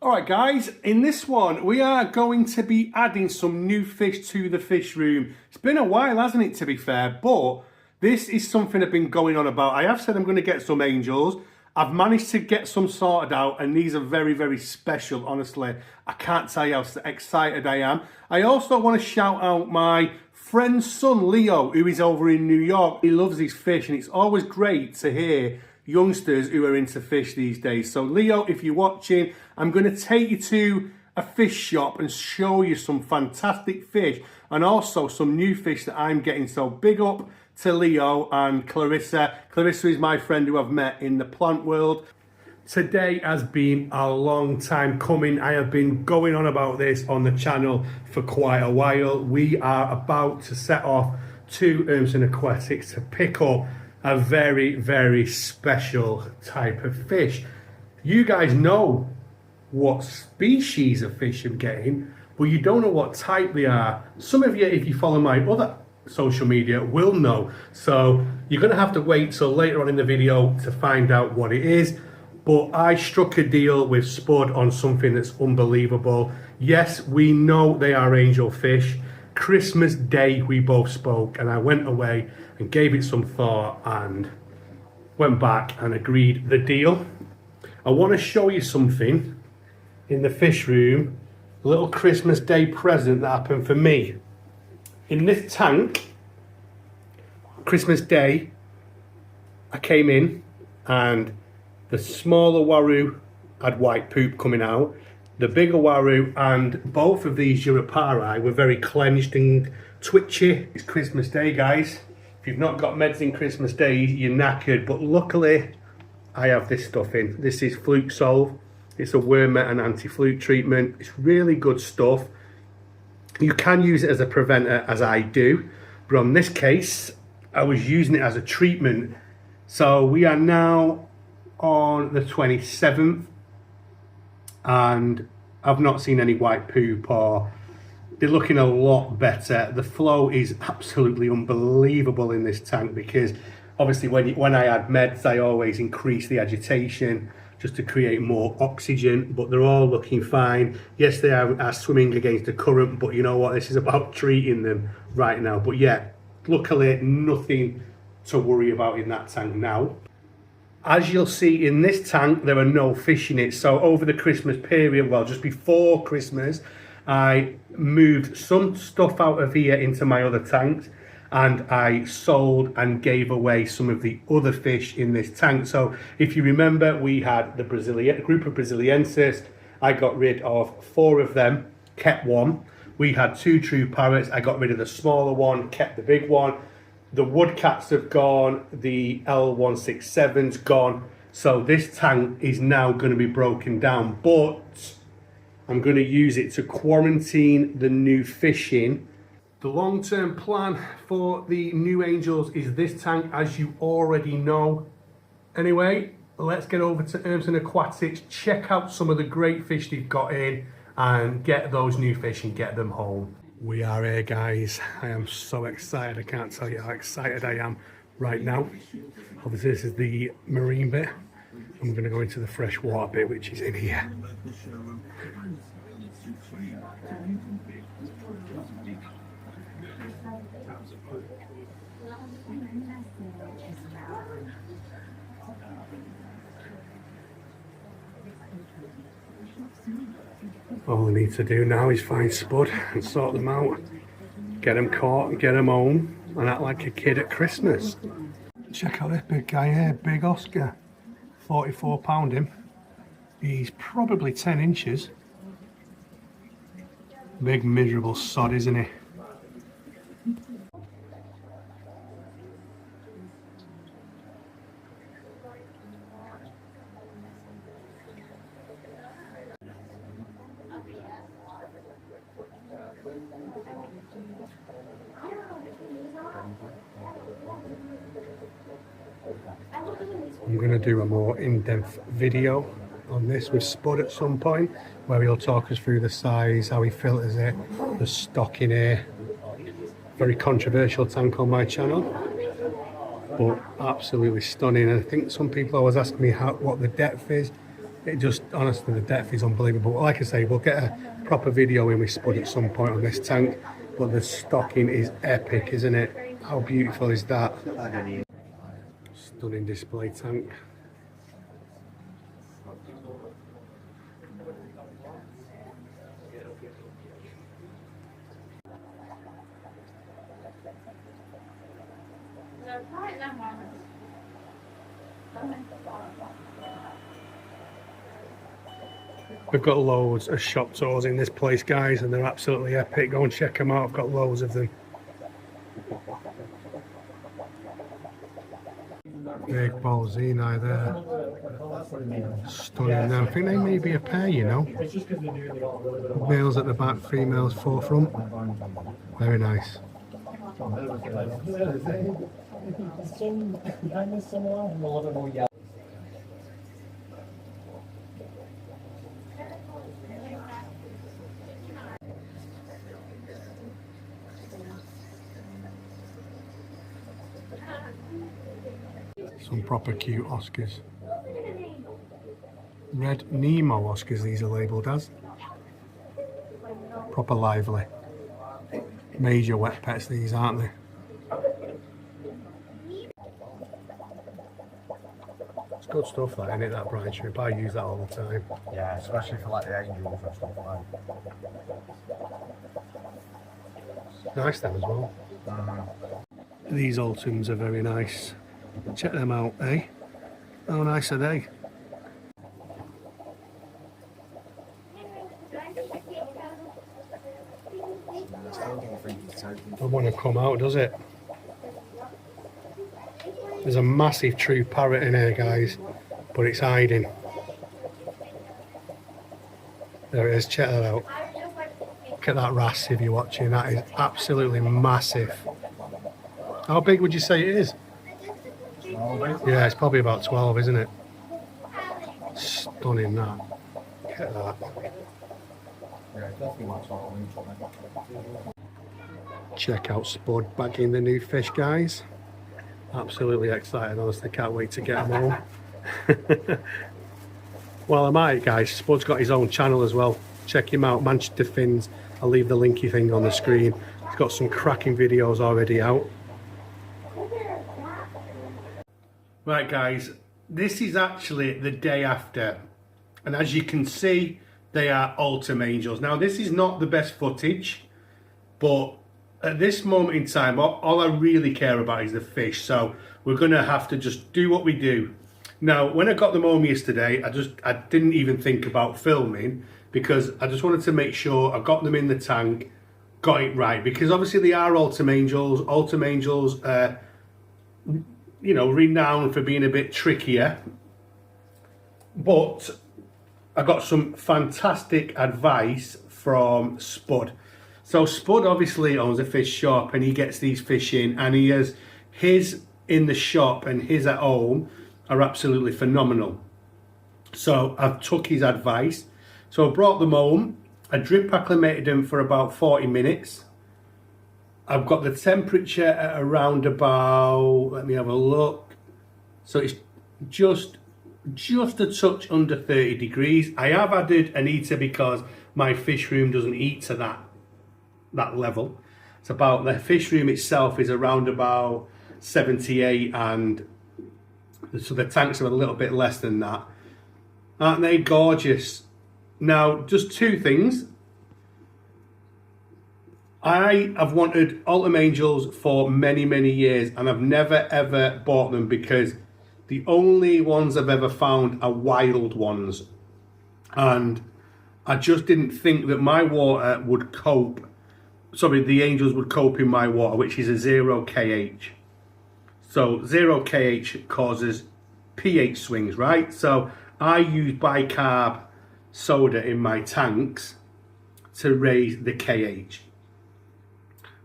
Alright guys, in this one we are going to be adding some new fish to the fish room. It's been a while, hasn't it, to be fair, but this is something I've been going on about. I have said I'm going to get some angels. I've managed to get some sorted out and these are very, very special, honestly. I can't tell you how excited I am. I also want to shout out my friend's son, Leo, who is over in New York. He loves his fish and it's always great to hear youngsters who are into fish these days. So Leo, if you're watching, I'm going to take you to a fish shop and show you some fantastic fish and also some new fish that I'm getting. So big up to Leo and Clarissa. Clarissa is my friend who I've met in the plant world. Today has been a long time coming. I have been going on about this on the channel for quite a while. We are about to set off to Urmson Aquatics to pick up a very, very special type of fish. You guys know what species of fish I'm getting, but you don't know what type they are. Some of you, if you follow my other social media, will know. So you're going to have to wait till later on in the video to find out what it is. But I struck a deal with Spud on something that's unbelievable. Yes, we know they are angel fish. Christmas Day we both spoke and I went away and gave it some thought and went back and agreed the deal. I want to show you something in the fish room, a little Christmas Day present that happened for me. In this tank, Christmas Day, I came in and the smaller Waru had white poop coming out. The bigger Waru and both of these Europari were very clenched and twitchy. It's Christmas Day, guys. If you've not got meds in Christmas Day, you're knackered. But luckily, I have this stuff in. This is Fluke Solve. It's a worm and anti-fluke treatment. It's really good stuff. You can use it as a preventer, as I do. But on this case, I was using it as a treatment. So we are now on the 27th. And I've not seen any white poop, or they're looking a lot better. The flow is absolutely unbelievable in this tank because obviously when I add meds, I always increase the agitation just to create more oxygen, but they're all looking fine. Yes, they are swimming against the current, but you know what? This is about treating them right now. But yeah, luckily nothing to worry about in that tank now. As you'll see in this tank, there are no fish in it. So over the Christmas period, well, just before Christmas, I moved some stuff out of here into my other tanks and I sold and gave away some of the other fish in this tank. So if you remember, we had the group of Braziliensis. I got rid of 4 of them, kept 1. We had 2 true parrots. I got rid of the smaller one, kept the big one. The woodcats have gone, the L167's gone. So this tank is now going to be broken down, but I'm going to use it to quarantine the new fish in. The long-term plan for the new angels is this tank, as you already know. Anyway, let's get over to Urmson Aquatics, check out some of the great fish they've got in and get those new fish and get them home. We are here, guys. I am so excited. I can't tell you how excited I am right now. Obviously, this is the marine bit. I'm going to go into the freshwater bit, which is in here. All I need to do now is find Spud and sort them out, get them caught and get them home and act like a kid at Christmas. Check out this big guy here, Big Oscar, 44 pound him. He's probably 10 inches. Big miserable sod, isn't he? I'm going to do a more in-depth video on this with Spud at some point, where he'll talk us through the size, how he filters it, the stock in here. Very controversial tank on my channel, but absolutely stunning. And I think some people always ask me what the depth is. It just, honestly, the depth is unbelievable. Like I say, we'll get a proper video in with Spud at some point on this tank, but the stocking is epic, isn't it? How beautiful is that? Stunning display tank. We've got loads of shop tours in this place, guys, and they're absolutely epic. Go and check them out. I've got loads of them. Big ball Zenai there. Stunning them. I think they may be a pair, you know. Males at the back, females forefront. Very nice. Some proper cute Oscars. Red Nemo Oscars these are labelled as. Proper lively. Major wet pets these, aren't they? It's good stuff that, isn't it, that Bright Strip? I use that all the time. Yeah, especially for like the angels and stuff like that. Nice them as well. These Ultims are very nice. Check them out, eh? How nice are they? Don't want to come out, does it? There's a massive true parrot in here, guys, but it's hiding. There it is, check that out. Look at that wrasse if you're watching, that is absolutely massive. How big would you say it is? Yeah, it's probably about 12, isn't it? Stunning that. Look at that. Check out Spud bagging the new fish, guys. Absolutely excited, honestly, can't wait to get them home. Well, I might, guys. Spud's got his own channel as well. Check him out, Manchester Fins. I'll leave the linky thing on the screen. He's got some cracking videos already out. Right, guys, this is actually the day after, and as you can see, they are Ultim Angels. Now, this is not the best footage, but at this moment in time, all I really care about is the fish, so we're going to have to just do what we do. Now, when I got them home yesterday, I didn't even think about filming, because I just wanted to make sure I got them in the tank, got it right, because obviously they are Ultim Angels. Ultim Angels you know, renowned for being a bit trickier, but I got some fantastic advice from Spud. So Spud obviously owns a fish shop, and he gets these fish in, and he has his in the shop and his at home are absolutely phenomenal. So I've took his advice. So I brought them home. I drip acclimated them for about 40 minutes. I've got the temperature at around about, let me have a look. So it's just a touch under 30 degrees. I have added an heater because my fish room doesn't heat to that level. It's about, the fish room itself is around about 78, and so the tanks are a little bit less than that. Aren't they gorgeous? Now, just two things. I have wanted Ultim Angels for many, many years, and I've never ever bought them because the only ones I've ever found are wild ones. And I just didn't think that my water would cope, sorry, the Angels would cope in my water, which is a 0 kH. So 0 kH causes pH swings, right? So I use bicarb soda in my tanks to raise the kH.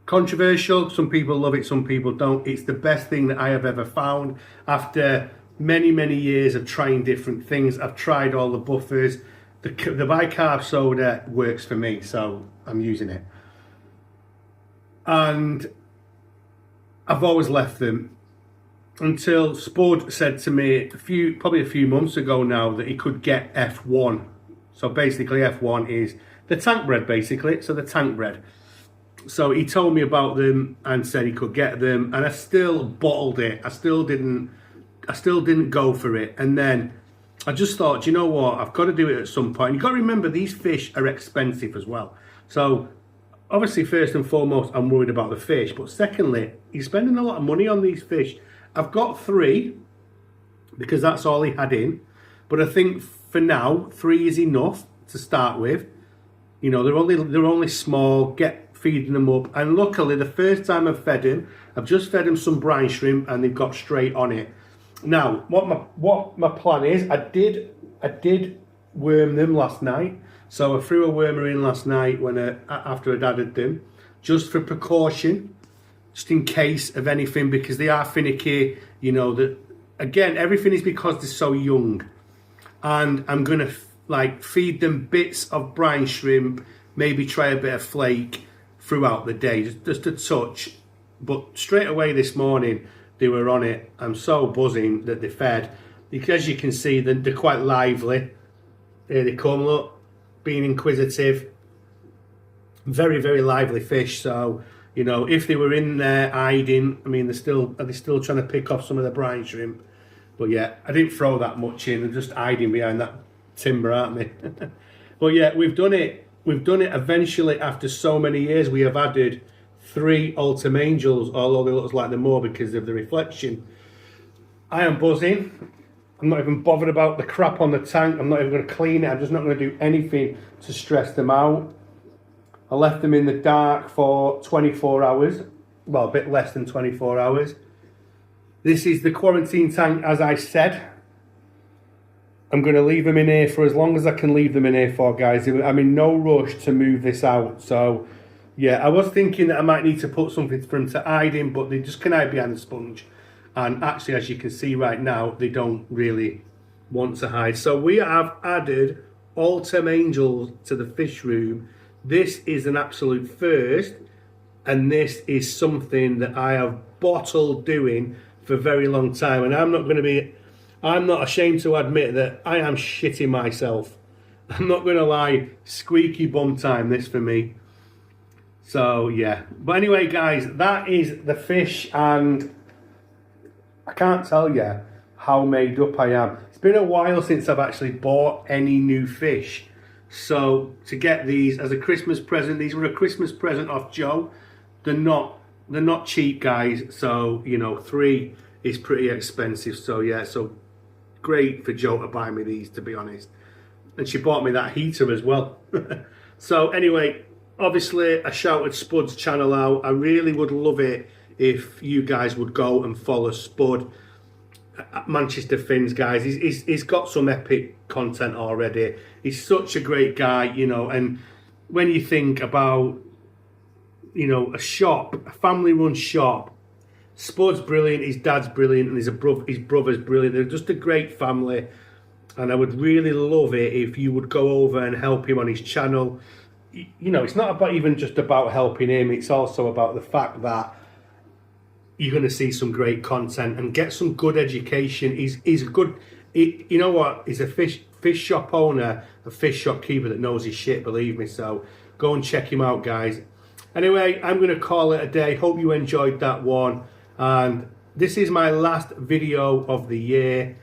Controversial, some people love it, some people don't. It's the best thing that I have ever found. After many, many years of trying different things, I've tried all the buffers. The bicarb soda works for me, so I'm using it. And I've always left them until Spud said to me probably a few months ago now that he could get F1. So basically F1 is the tank bred basically, so the tank bred. So he told me about them and said he could get them, and I still bottled it. I still didn't go for it. And then I just thought, you know what, I've got to do it at some point. You've got to remember these fish are expensive as well. So obviously first and foremost I'm worried about the fish, but secondly, you're spending a lot of money on these fish. I've got 3 because that's all he had in, but I think for now 3 is enough to start with. You know, they're only small. Feeding them up, and luckily the first time I've fed him, I've just fed him some brine shrimp and they've got straight on it. Now what my plan is, I did worm them last night, so I threw a wormer in last night after I'd added them, just for precaution, just in case of anything, because they are finicky. You know, that again, everything is because they're so young, and I'm gonna feed them bits of brine shrimp, maybe try a bit of flake throughout the day, just a touch. But straight away this morning they were on it. I'm so buzzing that they fed. As you can see, they're quite lively. Here they come, look, being inquisitive. Very, very lively fish. So, you know, if they were in there hiding, I mean, are they still trying to pick off some of the brine shrimp? But yeah, I didn't throw that much in. They're just hiding behind that timber, aren't they? But yeah, we've done it. We've done it eventually after so many years. We have added 3 Ultim Angels, although they look like they're more because of the reflection. I am buzzing. I'm not even bothered about the crap on the tank. I'm not even going to clean it. I'm just not going to do anything to stress them out. I left them in the dark for 24 hours. Well, a bit less than 24 hours. This is the quarantine tank, as I said. I'm going to leave them in here for as long as I can leave them in here for, guys. I'm in no rush to move this out. So, yeah, I was thinking that I might need to put something for them to hide in, but they just can hide behind the sponge. And actually, as you can see right now, they don't really want to hide. So we have added Ultim Angels to the fish room. This is an absolute first, and this is something that I have bottled doing for a very long time. And I'm not ashamed to admit that I am shitting myself. I'm not going to lie, squeaky bum time this for me. So yeah, but anyway guys, that is the fish, and I can't tell you how made up I am. It's been a while since I've actually bought any new fish. So to get these as a Christmas present, these were a Christmas present off Joe. They're not cheap, guys. So, you know, 3 is pretty expensive. So yeah, so great for Joe to buy me these, to be honest. And she bought me that heater as well. So anyway, obviously I shouted Spud's channel out. I really would love it if you guys would go and follow Spud at Manchester Fins, guys. He's got some epic content already. He's such a great guy, you know. And when you think about, you know, a family-run shop, Spud's brilliant, his dad's brilliant, and his brother's brilliant. They're just a great family, and I would really love it if you would go over and help him on his channel. You know, it's not even just about helping him, it's also about the fact that you're going to see some great content and get some good education. He's a good, you know what, he's a fish shop owner, a fish shop keeper that knows his shit, believe me. So go and check him out, guys. Anyway, I'm going to call it a day. Hope you enjoyed that one. And this is my last video of the year.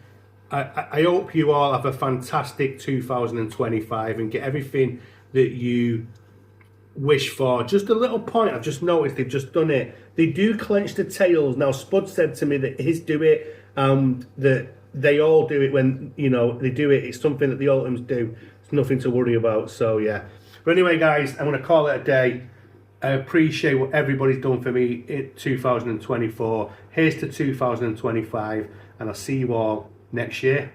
I hope you all have a fantastic 2025 and get everything that you wish for. Just a little point, I've just noticed they've just done it. They do clench the tails. Now, Spud said to me that his do it, that they all do it when, you know, they do it. It's something that the Ultims do. It's nothing to worry about. So, yeah. But anyway, guys, I'm going to call it a day. I appreciate what everybody's done for me in 2024. Here's to 2025, and I'll see you all next year.